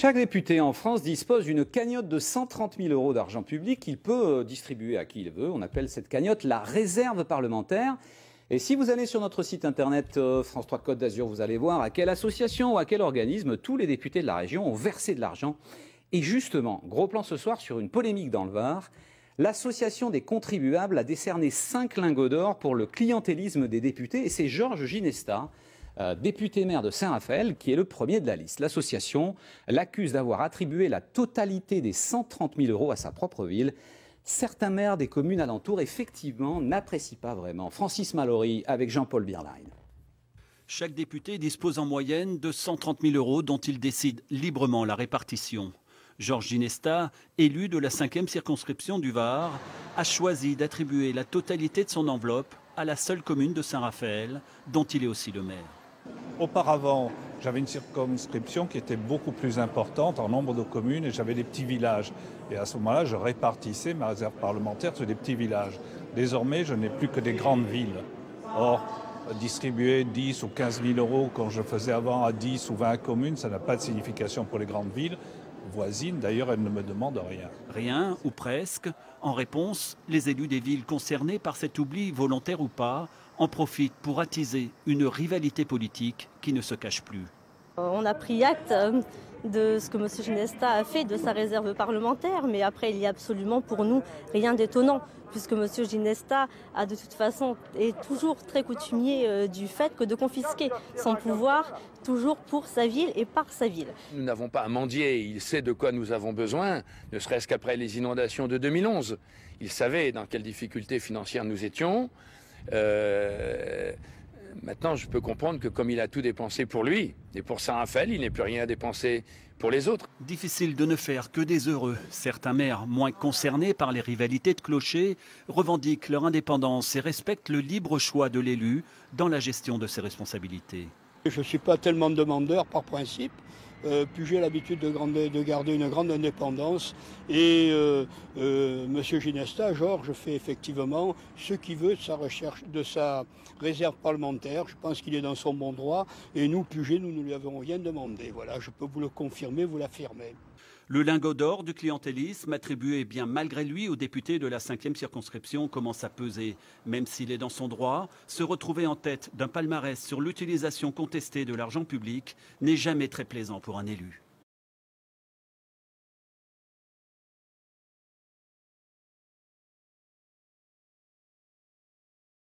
Chaque député en France dispose d'une cagnotte de 130 000 € d'argent public qu'il peut distribuer à qui il veut. On appelle cette cagnotte la réserve parlementaire. Et si vous allez sur notre site internet France 3 Côte d'Azur, vous allez voir à quelle association ou à quel organisme tous les députés de la région ont versé de l'argent. Et justement, gros plan ce soir sur une polémique dans le Var. L'association des contribuables a décerné 5 lingots d'or pour le clientélisme des députés. Et c'est Georges Ginesta, député maire de Saint-Raphaël, qui est le premier de la liste. L'association l'accuse d'avoir attribué la totalité des 130 000 € à sa propre ville. Certains maires des communes alentours, effectivement, n'apprécient pas vraiment. Francis Mallory avec Jean-Paul Bierlein. Chaque député dispose en moyenne de 130 000 € dont il décide librement la répartition. Georges Ginesta, élu de la 5e circonscription du Var, a choisi d'attribuer la totalité de son enveloppe à la seule commune de Saint-Raphaël, dont il est aussi le maire. Auparavant, j'avais une circonscription qui était beaucoup plus importante en nombre de communes et j'avais des petits villages. Et à ce moment-là, je répartissais ma réserve parlementaire sur des petits villages. Désormais, je n'ai plus que des grandes villes. Or, distribuer 10 ou 15 000 € quand je faisais avant à 10 ou 20 communes, ça n'a pas de signification pour les grandes villes voisines. D'ailleurs, elles ne me demandent rien. Rien, ou presque. En réponse, les élus des villes concernées par cet oubli, volontaire ou pas, en profitent pour attiser une rivalité politique qui ne se cache plus. On a pris acte de ce que M. Ginesta a fait de sa réserve parlementaire, mais après il n'y a absolument pour nous rien d'étonnant, puisque M. Ginesta a de toute façon est toujours très coutumier du fait que de confisquer son pouvoir toujours pour sa ville et par sa ville. Nous n'avons pas à mendier, il sait de quoi nous avons besoin, ne serait-ce qu'après les inondations de 2011. Il savait dans quelles difficultés financières nous étions. Maintenant, je peux comprendre que comme il a tout dépensé pour lui et pour Saint-Raphaël, il n'ait plus rien à dépenser pour les autres. Difficile de ne faire que des heureux. Certains maires, moins concernés par les rivalités de clochers, revendiquent leur indépendance et respectent le libre choix de l'élu dans la gestion de ses responsabilités. Je ne suis pas tellement demandeur par principe, puis j'ai l'habitude de garder une grande indépendance. Et M. Ginesta, Georges, fait effectivement ce qu'il veut de sa recherche, de sa réserve parlementaire. Je pense qu'il est dans son bon droit. Et nous, Puget, nous ne lui avons rien demandé. Voilà, je peux vous le confirmer, vous l'affirmer. Le lingot d'or du clientélisme, attribué bien malgré lui au député de la 5e circonscription, commence à peser. Même s'il est dans son droit, se retrouver en tête d'un palmarès sur l'utilisation contestée de l'argent public n'est jamais très plaisant pour un élu.